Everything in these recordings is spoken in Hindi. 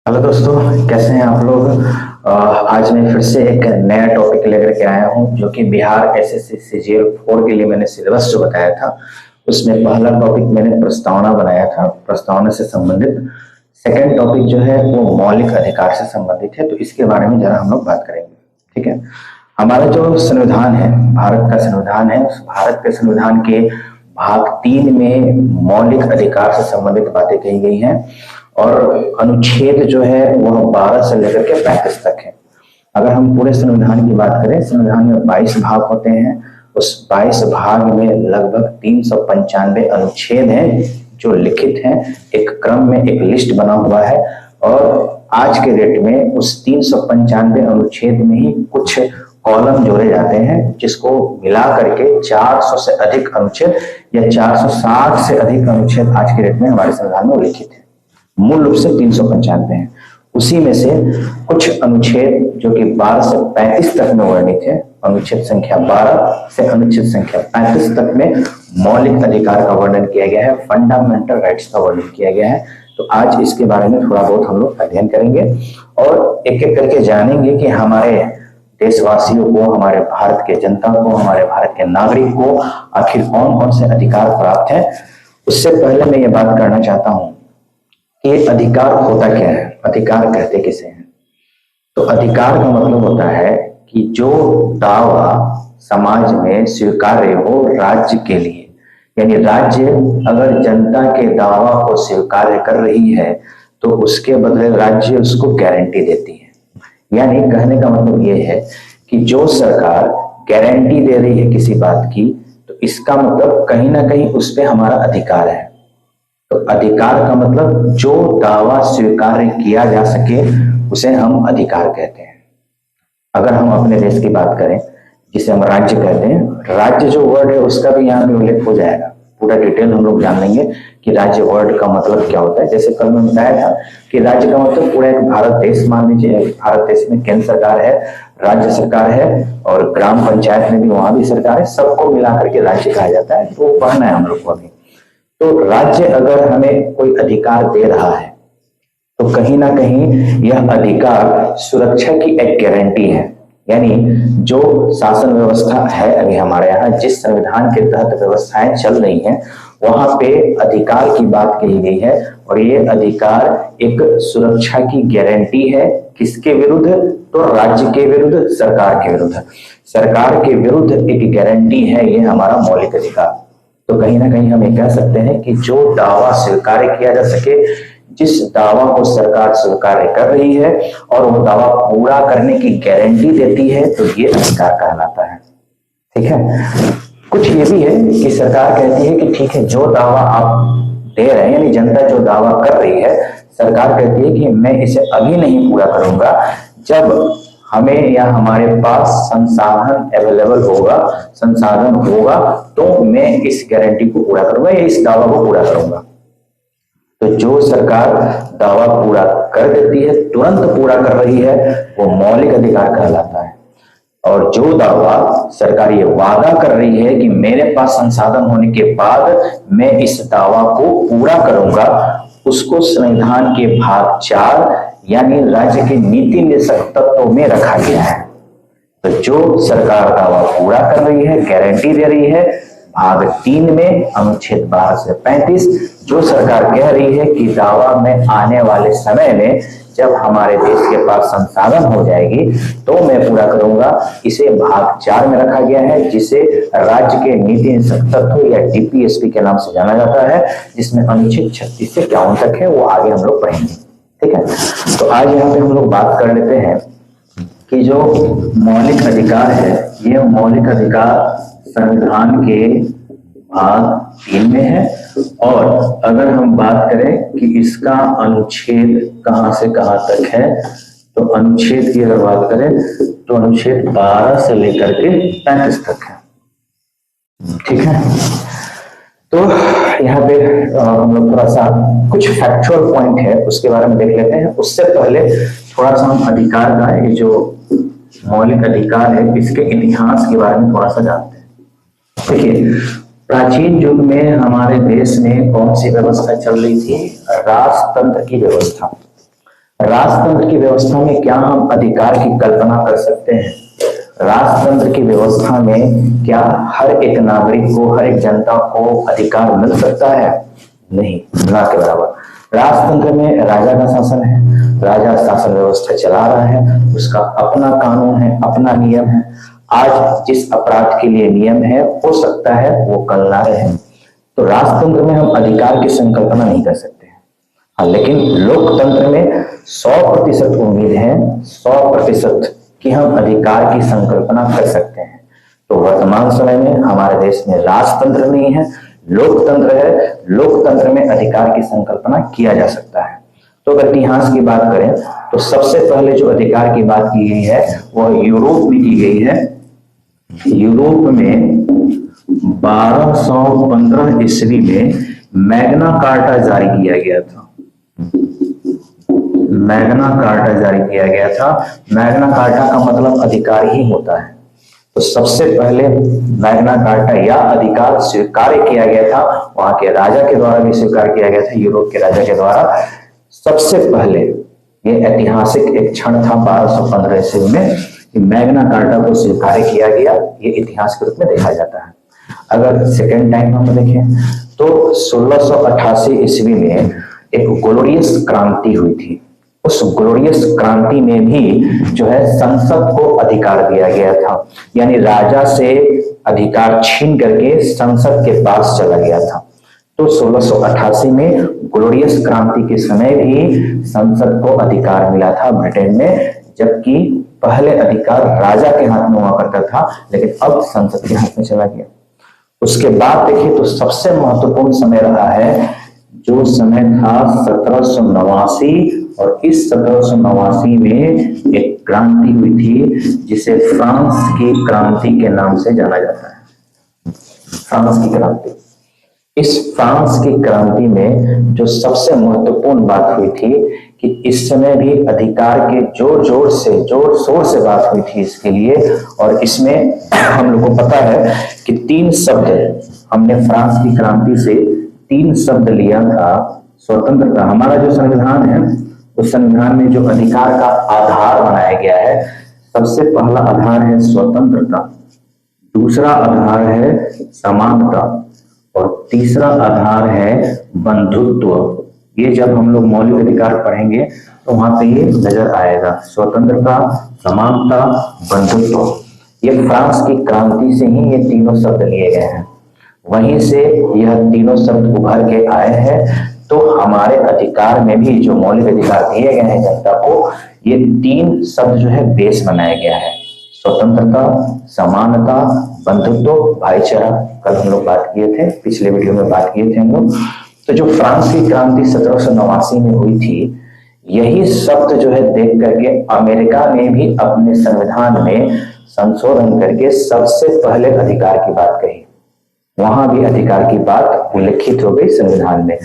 हेलो दोस्तों, कैसे हैं आप लोग। आज मैं फिर से एक नया टॉपिक लेकर के आया हूं, जो कि बिहार एसएससी सीजीएल 4 के लिए मैंने सिलेबस जो बताया था उसमें पहला टॉपिक मैंने प्रस्तावना बनाया था। प्रस्तावना से संबंधित सेकंड टॉपिक जो है वो मौलिक अधिकार से संबंधित है, तो इसके बारे में जरा हम लोग बात करेंगे। ठीक है, हमारा जो संविधान है, भारत का संविधान है, उस भारत के संविधान के भाग 3 में मौलिक अधिकार से संबंधित बातें कही गई हैं और अनुच्छेद जो है वह 12 से लेकर के 35 तक है। अगर हम पूरे संविधान की बात करें, संविधान में 22 भाग होते हैं। उस 22 भाग में लगभग 395 अनुच्छेद हैं जो लिखित हैं, एक क्रम में एक लिस्ट बना हुआ है। और आज के डेट में उस 395 अनुच्छेद में ही कुछ कॉलम जोड़े जाते हैं, जिसको मिला करके 400 से अधिक अनुच्छेद या 460 से अधिक अनुच्छेद आज के डेट में हमारे संविधान में लिखित है। मूल रूप से 395 है। उसी में से कुछ अनुच्छेद जो कि 12 से 35 तक में वर्णित है, अनुच्छेद संख्या 12 से अनुच्छेद संख्या 35 तक में मौलिक अधिकार का वर्णन किया गया है, फंडामेंटल राइट्स का वर्णन किया गया है। तो आज इसके बारे में थोड़ा बहुत हम लोग अध्ययन करेंगे और एक एक करके जानेंगे कि हमारे देशवासियों को, हमारे भारत के जनता को, हमारे भारत के नागरिक को आखिर कौन कौन से अधिकार प्राप्त है। उससे पहले मैं ये बात करना चाहता हूँ कि अधिकार होता क्या है, अधिकार कहते किसे हैं। तो अधिकार का मतलब होता है कि जो दावा समाज में स्वीकार्य हो राज्य के लिए, यानी राज्य अगर जनता के दावा को स्वीकार्य कर रही है तो उसके बदले राज्य उसको गारंटी देती है। यानी कहने का मतलब ये है कि जो सरकार गारंटी दे रही है किसी बात की, तो इसका मतलब कहीं ना कहीं उस पर हमारा अधिकार है। तो अधिकार का मतलब जो दावा स्वीकार किया जा सके उसे हम अधिकार कहते हैं। अगर हम अपने देश की बात करें, जिसे हम राज्य कहते हैं, राज्य जो वर्ड है उसका भी यहाँ पे उल्लेख हो जाएगा। पूरा डिटेल हम लोग जान लेंगे कि राज्य वर्ड का मतलब क्या होता है। जैसे कल मैं बताया था कि राज्य का मतलब पूरा एक भारत देश मान लीजिए। भारत देश में केंद्र सरकार है, राज्य सरकार है और ग्राम पंचायत में भी वहां भी सरकार है, सबको मिलाकर के राज्य कहा जाता है। तो पढ़ना है हम लोग को अभी। तो राज्य अगर हमें कोई अधिकार दे रहा है तो कहीं ना कहीं यह अधिकार सुरक्षा की एक गारंटी है। यानी जो शासन व्यवस्था है अभी हमारे यहाँ, जिस संविधान के तहत व्यवस्थाएं चल रही हैं, वहां पे अधिकार की बात कही गई है और ये अधिकार एक सुरक्षा की गारंटी है। किसके विरुद्ध? तो राज्य के विरुद्ध, सरकार के विरुद्ध। सरकार के विरुद्ध एक गारंटी है ये हमारा मौलिक अधिकार। तो कहीं ना कहीं हम ये कह सकते हैं कि जो दावा स्वीकार किया जा सके, जिस दावा को सरकार स्वीकार कर रही है और वो दावा पूरा करने की गारंटी देती है, तो ये अधिकार कहलाता है। ठीक है, कुछ ये भी है कि सरकार कहती है कि ठीक है, जो दावा आप दे रहे हैं, यानी जनता जो दावा कर रही है, सरकार कहती है कि मैं इसे अभी नहीं पूरा करूंगा, जब हमें या हमारे पास संसाधन अवेलेबल होगा, संसाधन होगा, तो मैं इस गारंटी को पूरा करूंगा या इस दावा को पूरा करूंगा। तो जो सरकार दावा पूरा कर देती है, तुरंत पूरा कर रही है, वो मौलिक अधिकार कहलाता है। और जो दावा सरकार ये वादा कर रही है कि मेरे पास संसाधन होने के बाद मैं इस दावा को पूरा करूंगा, उसको संविधान के भाग 4 यानी राज्य के नीति निर्देशक तत्वों में रखा गया है। तो जो सरकार दावा पूरा कर रही है, गारंटी दे रही है, भाग 3 में अनुच्छेद 12 से 35, जो सरकार कह रही है कि दावा में आने वाले समय में जब हमारे देश के पास संसाधन हो जाएगी तो मैं पूरा करूंगा, इसे भाग 4 में रखा गया है, जिसे राज्य के नीति निर्देशक तत्व या डीपीएसपी के नाम से जाना जाता है, जिसमें अनुच्छेद 36 से 51 तक है। वो आगे हम लोग पढ़ेंगे। ठीक है, तो आज यहाँ पे हम लोग बात कर लेते हैं कि जो मौलिक अधिकार है, ये मौलिक अधिकार संविधान के भाग 3 में है। और अगर हम बात करें कि इसका अनुच्छेद कहां से कहां तक है, तो अनुच्छेद की अगर बात करें तो अनुच्छेद 12 से लेकर के 35 तक है। ठीक है, तो यहाँ पे हम लोग थोड़ा सा कुछ फैक्चुअल पॉइंट है उसके बारे में देख लेते हैं। उससे पहले थोड़ा सा हम अधिकार का, ये जो मौलिक अधिकार है, इसके इतिहास के बारे में थोड़ा सा जानते हैं। देखिए, प्राचीन युग में हमारे देश में कौन सी व्यवस्था चल रही थी? राजतंत्र की व्यवस्था। राजतंत्र की व्यवस्था में क्या हम अधिकार की कल्पना कर सकते हैं? राजतंत्र की व्यवस्था में क्या हर एक नागरिक को, हर एक जनता को अधिकार मिल सकता है? नहीं, ना के बराबर। राजतंत्र में राजा का शासन है, राजा शासन व्यवस्था चला रहा है, उसका अपना कानून है, अपना नियम है। आज जिस अपराध के लिए नियम है, हो सकता है वो कल ना रहे। तो राजतंत्र में हम अधिकार की संकल्पना नहीं कर सकते। हाँ, लेकिन लोकतंत्र में 100% उम्मीद है, 100% कि हम अधिकार की संकल्पना कर सकते हैं। तो वर्तमान समय में हमारे देश में राजतंत्र नहीं है, लोकतंत्र है। लोकतंत्र में अधिकार की संकल्पना किया जा सकता है। तो अगर इतिहास की बात करें तो सबसे पहले जो अधिकार की बात की गई है वह यूरोप में की गई है। यूरोप में 1215 ईस्वी में मैग्ना कार्टा जारी किया गया था। मैग्ना कार्टा जारी किया गया था। मैग्ना कार्टा का मतलब अधिकार ही होता है। तो सबसे पहले मैग्ना कार्टा या अधिकार स्वीकार किया गया था, वहां के राजा के द्वारा भी स्वीकार किया गया था, यूरोप के राजा के द्वारा। सबसे पहले ये ऐतिहासिक एक क्षण था 1215 ईस्वी में कि मैग्ना कार्टा को स्वीकार किया गया। ये इतिहास के रूप में देखा जाता है। अगर सेकेंड टाइम हम देखें तो 1688 ईस्वी में एक ग्लोरियस क्रांति हुई थी। उस ग्लोरियस क्रांति में भी जो है संसद को अधिकार दिया गया था, यानी राजा से अधिकार छीन करके संसद के पास चला गया था। तो 1688 में ग्लोरियस क्रांति के समय भी संसद को अधिकार मिला था ब्रिटेन में, जबकि पहले अधिकार राजा के हाथ में हुआ करता था, लेकिन अब संसद के हाथ में चला गया। उसके बाद देखिए तो सबसे महत्वपूर्ण समय रहा है, जो समय था 1789, और इस 1789 में एक क्रांति हुई थी जिसे फ्रांस की क्रांति के नाम से जाना जाता है। फ्रांस की क्रांति। इस फ्रांस की क्रांति में जो सबसे महत्वपूर्ण बात हुई थी कि इस समय भी अधिकार के जोर शोर से बात हुई थी इसके लिए। और इसमें हम लोग को पता है कि 3 शब्द हमने फ्रांस की क्रांति से 3 शब्द लिया था। स्वतंत्रता, हमारा जो संविधान है उस संविधान में जो अधिकार का आधार बनाया गया है, सबसे पहला आधार है स्वतंत्रता, दूसरा आधार है समानता, और तीसरा आधार है बंधुत्व। ये जब हम लोग मौलिक अधिकार पढ़ेंगे तो वहां पे ये नजर आएगा, स्वतंत्रता, समानता, बंधुत्व। ये फ्रांस की क्रांति से ही ये तीनों शब्द लिए गए हैं, वहीं से यह तीनों शब्द उभर के आए हैं। तो हमारे अधिकार में भी जो मौलिक अधिकार दिए गए हैं जनता को, ये 3 शब्द जो है बेस बनाया गया है, स्वतंत्रता, समानता, बंधुत्व, भाईचारा। कल हम लोग बात किए थे, पिछले वीडियो में बात किए थे हम लोग। तो जो फ्रांस की क्रांति 1789 में हुई थी, यही शब्द जो है देख करके अमेरिका ने भी अपने संविधान में संशोधन करके सबसे पहले अधिकार की बात कही। वहां भी अधिकार की बात उल्लेखित हो गई संविधान में,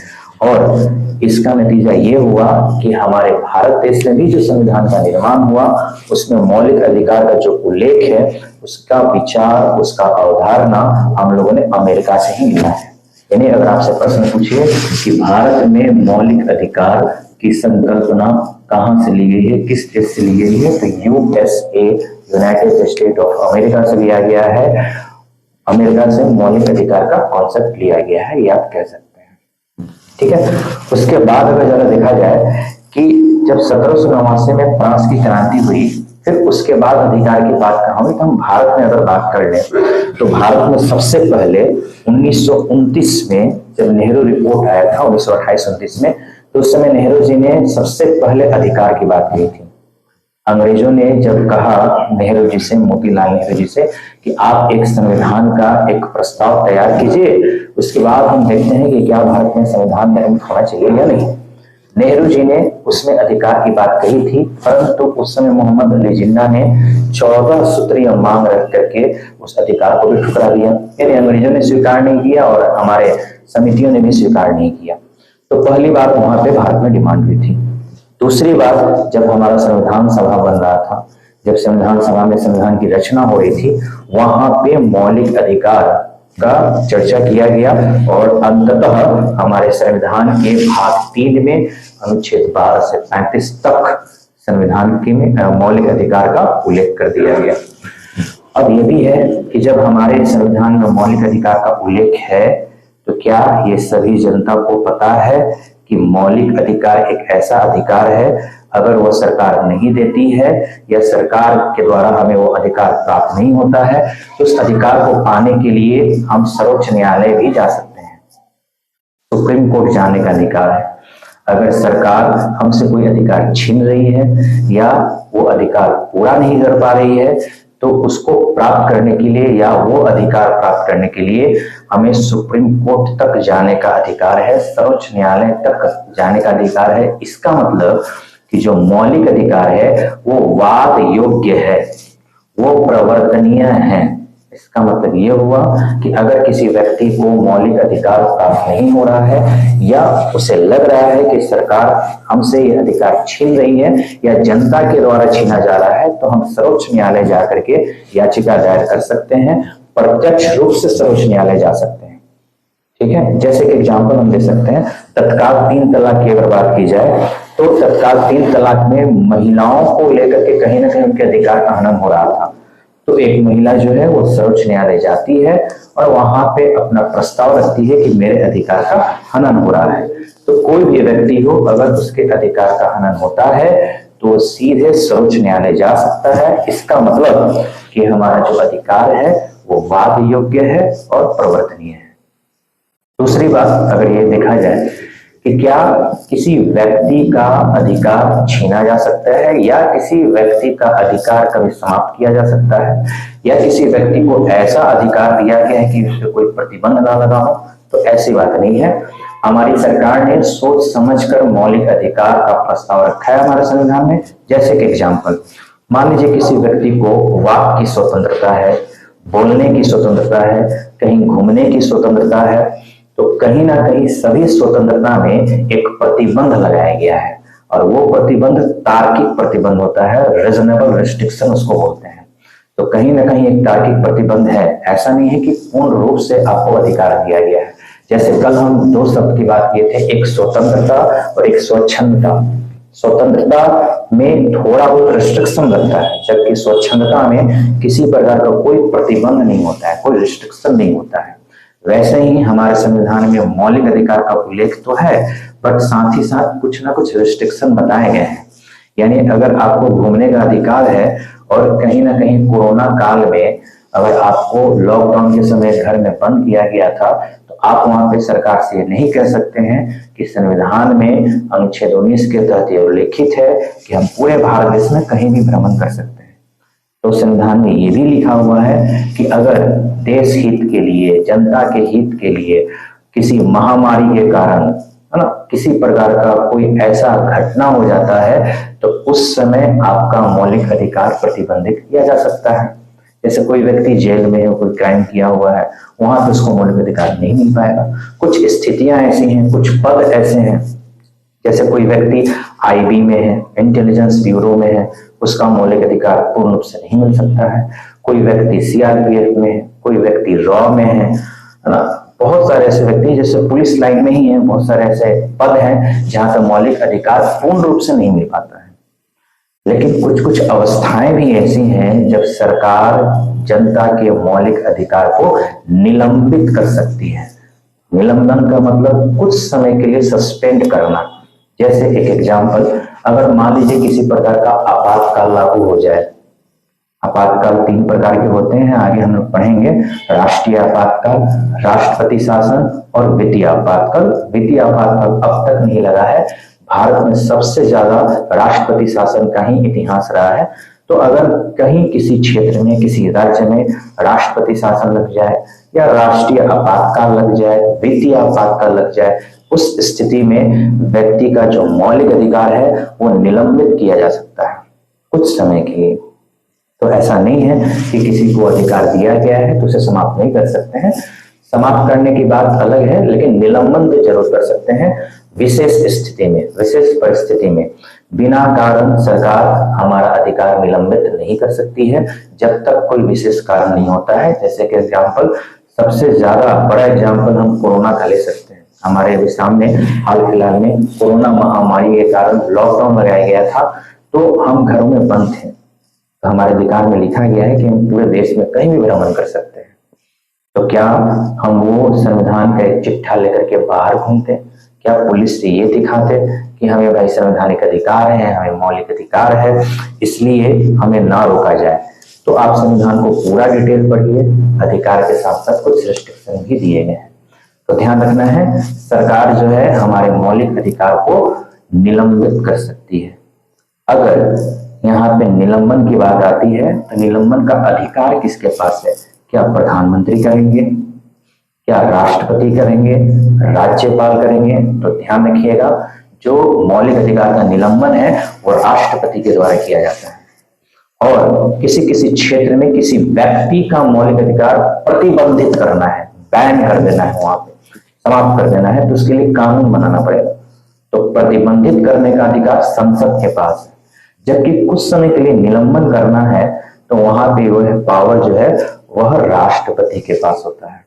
और इसका नतीजा ये हुआ कि हमारे भारत देश में भी जो संविधान का निर्माण हुआ उसमें मौलिक अधिकार का जो उल्लेख है, उसका विचार, उसका अवधारणा हम लोगों ने अमेरिका से ही लिया है। यानी अगर आपसे प्रश्न पूछिए कि भारत में मौलिक अधिकार की संकल्पना कहां से ली गई है, किस देश से ली गई है, तो USA, United state of America से लिया गया है। अमेरिका से मौलिक अधिकार का कॉन्सेप्ट लिया गया है, ये आप कह सकते हैं। ठीक है। उसके बाद अगर जरा देखा जाए कि जब 1789 में फ्रांस की क्रांति हुई, फिर उसके बाद अधिकार की बात कहाँ हुई, तो हम भारत में अगर बात कर लें तो भारत में सबसे पहले 1929 में जब नेहरू रिपोर्ट आया था 1928-29 में, तो उस समय नेहरू जी ने सबसे पहले अधिकार की बात की थी। अंग्रेजों ने जब कहा नेहरू जी से, मोतीलाल नेहरू जी से, कि आप एक संविधान का एक प्रस्ताव तैयार कीजिए, उसके बाद हम देखते हैं कि क्या भारत में संविधान निर्मित होना चाहिए या नहीं। नेहरू जी ने उसमें अधिकार की बात कही थी, परंतु उस समय मोहम्मद अली जिन्ना ने 14 सूत्रीय मांग रख करके उस अधिकार को भी ठुकरा दिया। यानी अंग्रेजों ने स्वीकार नहीं किया और हमारे समितियों ने भी स्वीकार नहीं किया। तो पहली बार वहां पे भारत में डिमांड हुई थी। दूसरी बात, जब हमारा संविधान सभा बन रहा था, जब संविधान सभा में संविधान की रचना हो रही थी, वहां पे मौलिक अधिकार का चर्चा किया गया और अंततः हमारे संविधान के भाग 3 में अनुच्छेद 12 से 35 तक संविधान के में मौलिक अधिकार का उल्लेख कर दिया गया। अब ये भी है कि जब हमारे संविधान में मौलिक अधिकार का उल्लेख है तो क्या ये सभी जनता को पता है कि मौलिक अधिकार एक ऐसा अधिकार है, अगर वो सरकार नहीं देती है या सरकार के द्वारा हमें वो अधिकार प्राप्त नहीं होता है तो उस अधिकार को पाने के लिए हम सर्वोच्च न्यायालय भी जा सकते हैं, सुप्रीम कोर्ट जाने का अधिकार है। अगर सरकार हमसे कोई अधिकार छीन रही है या वो अधिकार पूरा नहीं कर पा रही है तो उसको प्राप्त करने के लिए या वो अधिकार प्राप्त करने के लिए हमें सुप्रीम कोर्ट तक जाने का अधिकार है, सर्वोच्च न्यायालय तक जाने का अधिकार है। इसका मतलब कि जो मौलिक अधिकार है वो वाद योग्य है, वो प्रवर्तनीय है। इसका मतलब ये हुआ कि अगर किसी व्यक्ति को मौलिक अधिकार प्राप्त नहीं हो रहा है या उसे लग रहा है कि सरकार हमसे ये अधिकार छीन रही है या जनता के द्वारा छीना जा रहा है तो हम सर्वोच्च न्यायालय जाकर के याचिका दायर कर सकते हैं, प्रत्यक्ष रूप से सर्वोच्च न्यायालय जा सकते हैं। ठीक है, जैसे कि एग्जाम्पल हम दे सकते हैं, तत्काल 3 तलाक की अगर बात की जाए तो तत्काल 3 तलाक में महिलाओं को लेकर के कहीं ना कहीं उनके अधिकार का हनन हो रहा था। तो एक महिला जो है वो सर्वोच्च न्यायालय जाती है और वहां पे अपना प्रस्ताव रखती है कि मेरे अधिकार का हनन हो रहा है। तो कोई भी व्यक्ति हो अगर उसके अधिकार का हनन होता है तो सीधे सर्वोच्च न्यायालय जा सकता है। इसका मतलब कि हमारा जो अधिकार है वो वाद योग्य है और प्रवर्तनीय है। दूसरी बात अगर ये देखा जाए कि क्या किसी व्यक्ति का अधिकार छीना जा सकता है या किसी व्यक्ति का अधिकार कभी समाप्त किया जा सकता है या किसी व्यक्ति को ऐसा अधिकार दिया गया है कि उस पर कोई प्रतिबंध ना लगा हो, तो ऐसी बात नहीं है। हमारी सरकार ने सोच समझकर मौलिक अधिकार का प्रस्ताव रखा है हमारे संविधान में। जैसे कि एग्जाम्पल, मान लीजिए किसी व्यक्ति को वाक की स्वतंत्रता है, बोलने की स्वतंत्रता है, कहीं घूमने की स्वतंत्रता है, तो कहीं ना कहीं सभी स्वतंत्रता में एक प्रतिबंध लगाया गया है और वो प्रतिबंध तार्किक प्रतिबंध होता है, रीजनेबल रेस्ट्रिक्शन उसको बोलते हैं। तो कहीं ना कहीं एक तार्किक प्रतिबंध है, ऐसा नहीं है कि पूर्ण रूप से आपको अधिकार दिया गया है। जैसे कल हम 2 शब्द की बात किए थे, एक स्वतंत्रता और एक स्वच्छंदता। स्वतंत्रता में थोड़ा बहुत रिस्ट्रिक्शन रहता है जबकि स्वच्छंदता में किसी प्रकार का कोई प्रतिबंध नहीं होता है, कोई रिस्ट्रिक्शन नहीं होता है। वैसे ही हमारे संविधान में मौलिक अधिकार का उल्लेख तो है बट साथ ही साथ कुछ ना कुछ रिस्ट्रिक्शन बताए गए हैं। यानी अगर आपको घूमने का अधिकार है और कहीं ना कहीं कोरोना काल में अगर आपको लॉकडाउन के समय घर में बंद किया गया था तो आप वहां पे सरकार से नहीं कह सकते हैं कि संविधान में अनुच्छेद 19 के तहत ये उल्लेखित है कि हम पूरे भारत देश में कहीं भी भ्रमण कर सकते हैं। तो संविधान में ये भी लिखा हुआ है कि अगर देश हित के लिए, जनता के हित के लिए किसी महामारी के कारण है ना किसी प्रकार का कोई ऐसा घटना हो जाता है तो उस समय आपका मौलिक अधिकार प्रतिबंधित किया जा सकता है। जैसे कोई व्यक्ति जेल में है, कोई क्राइम किया हुआ है, वहां पे उसको मौलिक अधिकार नहीं मिल पाएगा। कुछ स्थितियां ऐसी हैं, कुछ पद ऐसे हैं, जैसे कोई व्यक्ति आईबी में है, इंटेलिजेंस ब्यूरो में है, उसका मौलिक अधिकार पूर्ण रूप से नहीं मिल सकता है। कोई व्यक्ति सीआरपीएफ में है, कोई व्यक्ति रॉ में है ना। बहुत सारे ऐसे व्यक्ति जैसे पुलिस लाइन में ही है, बहुत सारे ऐसे पद हैं जहां पर मौलिक अधिकार पूर्ण रूप से नहीं मिल पाता है। लेकिन कुछ कुछ अवस्थाएं भी ऐसी हैं जब सरकार जनता के मौलिक अधिकार को निलंबित कर सकती है। निलंबन का मतलब कुछ समय के लिए सस्पेंड करना। जैसे एक एग्जाम्पल, अगर मान लीजिए किसी प्रकार का आपातकाल लागू हो जाए। आपातकाल 3 प्रकार के होते हैं, आगे हम लोग पढ़ेंगे। राष्ट्रीय आपातकाल, राष्ट्रपति शासन और वित्तीय आपातकाल। वित्तीय आपातकाल अब तक नहीं लगा है, भारत में सबसे ज्यादा राष्ट्रपति शासन का ही इतिहास रहा है। तो अगर कहीं किसी क्षेत्र में, किसी राज्य में राष्ट्रपति शासन लग जाए या राष्ट्रीय आपातकाल लग जाए, वित्तीय आपातकाल लग जाए, उस स्थिति में व्यक्ति का जो मौलिक अधिकार है वो निलंबित किया जा सकता है कुछ समय के लिए। तो ऐसा नहीं है कि किसी को अधिकार दिया गया है तो उसे समाप्त नहीं कर सकते हैं। समाप्त करने की बात अलग है, लेकिन निलंबन भी जरूर कर सकते हैं विशेष स्थिति में, विशेष परिस्थिति में। बिना कारण सरकार हमारा अधिकार निलंबित नहीं कर सकती है जब तक कोई विशेष कारण नहीं होता है। जैसे कि एग्जाम्पल, सबसे ज्यादा बड़ा एग्जाम्पल हम कोरोना का ले सकते हैं। हमारे अभी सामने हाल फिलहाल में कोरोना महामारी के कारण लॉकडाउन लगाया गया था, तो हम घरों में बंद थे। तो हमारे अधिकार में लिखा गया है कि हम पूरे देश में कहीं भी भ्रमण कर सकते हैं। तो क्या हम वो संविधान का एक चिट्ठा लेकर के बाहर घूमते? क्या पुलिस से ये दिखाते कि हमें भाई संवैधानिक अधिकार है, हमें मौलिक अधिकार है, इसलिए हमें ना रोका जाए? तो आप संविधान को पूरा डिटेल पढ़िए, अधिकार के साथ साथ कुछ रिस्ट्रिक्शन भी दिए गए हैं। तो ध्यान रखना है, सरकार जो है हमारे मौलिक अधिकार को निलंबित कर सकती है। अगर यहाँ पे निलंबन की बात आती है तो निलंबन का अधिकार किसके पास है? क्या प्रधानमंत्री करेंगे, क्या राष्ट्रपति करेंगे, राज्यपाल करेंगे? तो ध्यान रखिएगा, जो मौलिक अधिकार का निलंबन है वो राष्ट्रपति के द्वारा किया जाता है। और किसी किसी क्षेत्र में किसी व्यक्ति का मौलिक अधिकार प्रतिबंधित करना है, बैन कर देना है, वहां पे समाप्त कर देना है, तो उसके लिए कानून बनाना पड़ेगा। तो प्रतिबंधित करने का अधिकार संसद के पास है, जबकि कुछ समय के लिए निलंबन करना है तो वहां पे वह पावर जो है वह राष्ट्रपति के पास होता है।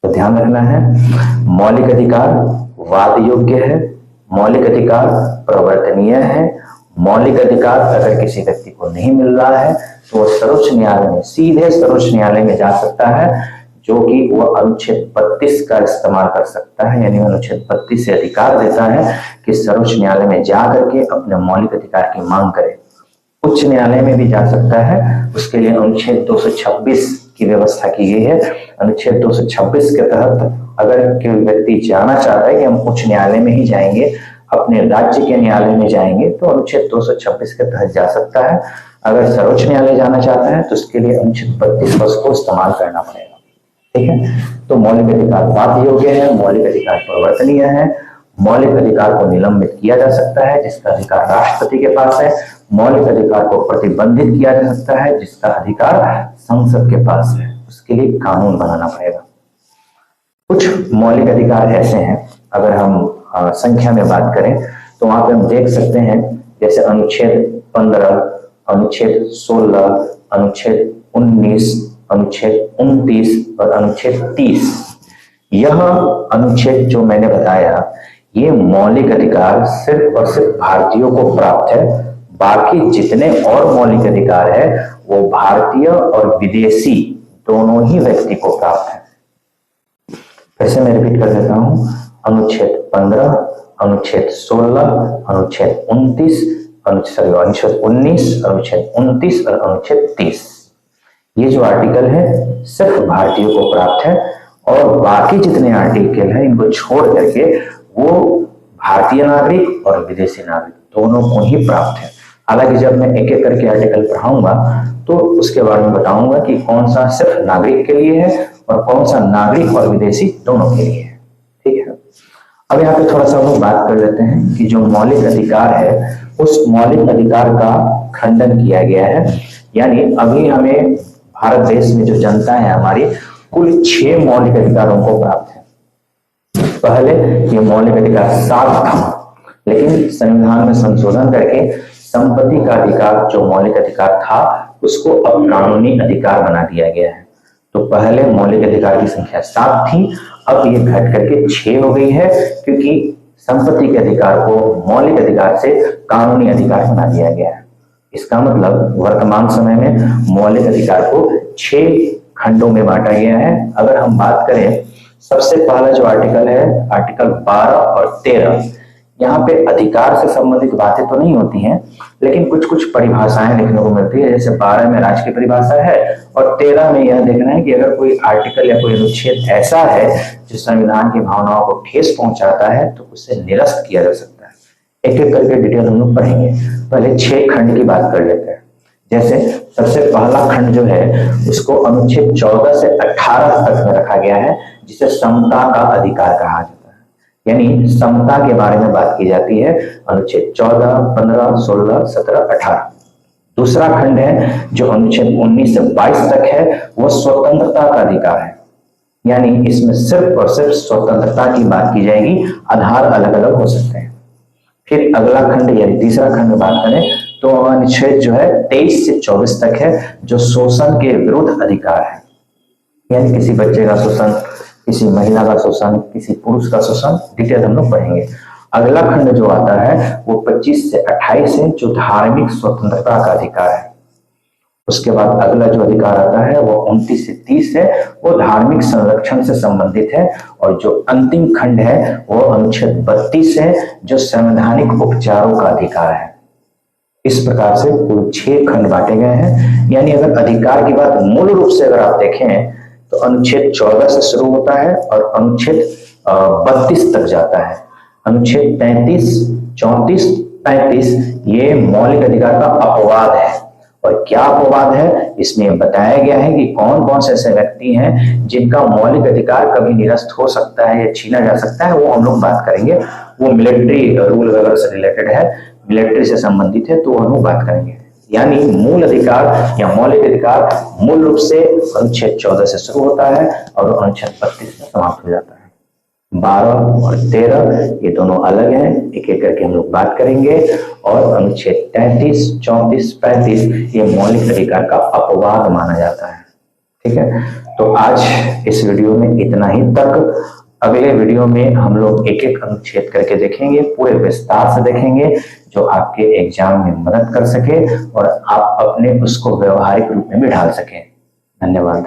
तो ध्यान रखना है, मौलिक अधिकार वाद योग्य है, मौलिक अधिकार प्रवर्तनीय है, मौलिक अधिकार अगर किसी व्यक्ति को नहीं मिल रहा है तो वह सर्वोच्च न्यायालय में, सीधे सर्वोच्च न्यायालय में जा सकता है, जो कि वो अनुच्छेद 32 का इस्तेमाल कर सकता है। यानी अनुच्छेद 32 से अधिकार देता है कि सर्वोच्च न्यायालय में जा करके अपने मौलिक अधिकार की मांग करे। उच्च न्यायालय में भी जा सकता है, उसके लिए अनुच्छेद 226 की व्यवस्था की गई है। अनुच्छेद 226 के तहत अगर कोई व्यक्ति जाना चाहता है कि हम उच्च न्यायालय में ही जाएंगे, अपने राज्य के न्यायालय में जाएंगे, तो अनुच्छेद 226 के तहत जा सकता है। अगर सर्वोच्च न्यायालय जाना चाहता है तो उसके लिए अनुच्छेद 32 को इस्तेमाल करना पड़ेगा। ठीक है, तो मौलिक अधिकार वाद योग्य है, मौलिक अधिकार परिवर्तनीय है, मौलिक अधिकार को निलंबित किया जा सकता है जिसका अधिकार राष्ट्रपति के पास है, मौलिक अधिकार को प्रतिबंधित किया जा सकता है जिसका अधिकार संसद के पास है, उसके लिए कानून बनाना पड़ेगा। कुछ मौलिक अधिकार ऐसे हैं, अगर हम संख्या में बात करें तो वहां पे हम देख सकते हैं, जैसे अनुच्छेद 15, अनुच्छेद 16, अनुच्छेद 19, अनुच्छेद 29 और अनुच्छेद 30। यह अनुच्छेद जो मैंने बताया, ये मौलिक अधिकार सिर्फ और सिर्फ भारतीयों को प्राप्त है। बाकी जितने और मौलिक अधिकार है वो भारतीय और विदेशी दोनों ही व्यक्ति को प्राप्त है। फिर से मैं रिपीट कर देता हूं, अनुच्छेद 15, अनुच्छेद 16, अनुच्छेद 29, अनुच्छेद 19, अनुच्छेद 29 और अनुच्छेद 30। ये जो आर्टिकल है सिर्फ भारतीयों को प्राप्त है, और बाकी जितने आर्टिकल हैं इनको छोड़ करके वो भारतीय नागरिक और विदेशी नागरिक दोनों को ही प्राप्त है। हालांकि जब मैं एक एक करके आर्टिकल पढ़ाऊंगा तो उसके बारे में बताऊंगा कि कौन सा सिर्फ नागरिक के लिए है और कौन सा नागरिक और विदेशी दोनों के लिए है। ठीक है, अब यहाँ पे थोड़ा सा हम बात कर लेते हैं कि जो मौलिक अधिकार है उस मौलिक अधिकार का खंडन किया गया है। यानी अभी हमें भारत देश में जो जनता है हमारी, कुल 6 मौलिक अधिकारों को प्राप्त है। पहले ये मौलिक अधिकार 7 था, लेकिन संविधान में संशोधन करके संपत्ति का अधिकार जो मौलिक अधिकार था उसको अब कानूनी अधिकार बना दिया गया है। तो पहले मौलिक अधिकार की संख्या 7 थी, अब ये घट करके 6 हो गई है, क्योंकि संपत्ति के अधिकार को मौलिक अधिकार से कानूनी अधिकार बना दिया गया है। इसका मतलब वर्तमान समय में मौलिक अधिकार को 6 खंडों में बांटा गया है। अगर हम बात करें, सबसे पहला जो आर्टिकल है, आर्टिकल 12 और 13, यहाँ पे अधिकार से संबंधित बातें तो नहीं होती हैं, लेकिन कुछ कुछ परिभाषाएं देखने को मिलती है। जैसे 12 में राज्य की परिभाषा है और 13 में यह देखना है कि अगर कोई आर्टिकल या कोई अनुच्छेद ऐसा है जो संविधान की भावनाओं को ठेस पहुंचाता है तो उसे निरस्त किया जा सकता है। एक एक करके डिटेल हम लोग पढ़ेंगे। पहले 6 खंड की बात कर लेते हैं। जैसे सबसे पहला खंड जो है उसको अनुच्छेद 14 से 18 तक में रखा गया है, जिसे समता का अधिकार कहा जाता है। यानी समता के बारे में बात की जाती है अनुच्छेद 14, 15, 16, 17, 18। दूसरा खंड है जो अनुच्छेद 19 से 22 तक है, वह स्वतंत्रता का अधिकार है। यानी इसमें सिर्फ और सिर्फ स्वतंत्रता की बात की जाएगी, आधार अलग अलग हो सकते हैं। फिर अगला खंड यानी तीसरा खंड बात करें तो अनुच्छेद जो है 23 से 24 तक है, जो शोषण के विरुद्ध अधिकार है। यानी किसी बच्चे का शोषण, किसी महिला का शोषण, किसी पुरुष का शोषण, डिटेल हम लोग पढ़ेंगे। अगला खंड जो आता है वो 25 से 28 है, जो धार्मिक स्वतंत्रता का अधिकार है। उसके बाद अगला जो अधिकार आता है वो 29 से 30 है, वो धार्मिक संरक्षण से संबंधित है। और जो अंतिम खंड है वो अनुच्छेद 32 है, जो संवैधानिक उपचारों का अधिकार है। इस प्रकार से कुल 6 खंड बांटे गए हैं। यानी अगर अधिकार की बात मूल रूप से अगर आप देखें तो अनुच्छेद 14 से शुरू होता है और अनुच्छेद 32 तक जाता है। अनुच्छेद 33, 34, 35 ये मौलिक अधिकार का अपवाद है। और क्या अपवाद है, इसमें बताया गया है कि कौन कौन से ऐसे व्यक्ति हैं जिनका मौलिक अधिकार कभी निरस्त हो सकता है या छीना जा सकता है, वो हम लोग बात करेंगे। वो मिलिट्री रूल वगैरह से रिलेटेड है, मिलिट्री से संबंधित है, तो वो हम लोग बात करेंगे। यानी मूल अधिकार या मौलिक अधिकार मूल रूप से अनुच्छेद 14 से शुरू होता है और अनुच्छेद 32 में समाप्त हो जाता है। 12 और 13 ये दोनों अलग हैं, एक एक करके हम लोग बात करेंगे। और अनुच्छेद 33, 34, 35 ये मौलिक अधिकार का अपवाद माना जाता है। ठीक है, तो आज इस वीडियो में इतना ही तक। अगले वीडियो में हम लोग एक एक अनुच्छेद करके देखेंगे, पूरे विस्तार से देखेंगे, जो आपके एग्जाम में मदद कर सके और आप अपने उसको व्यवहारिक रूप में भी ढाल सकें। धन्यवाद।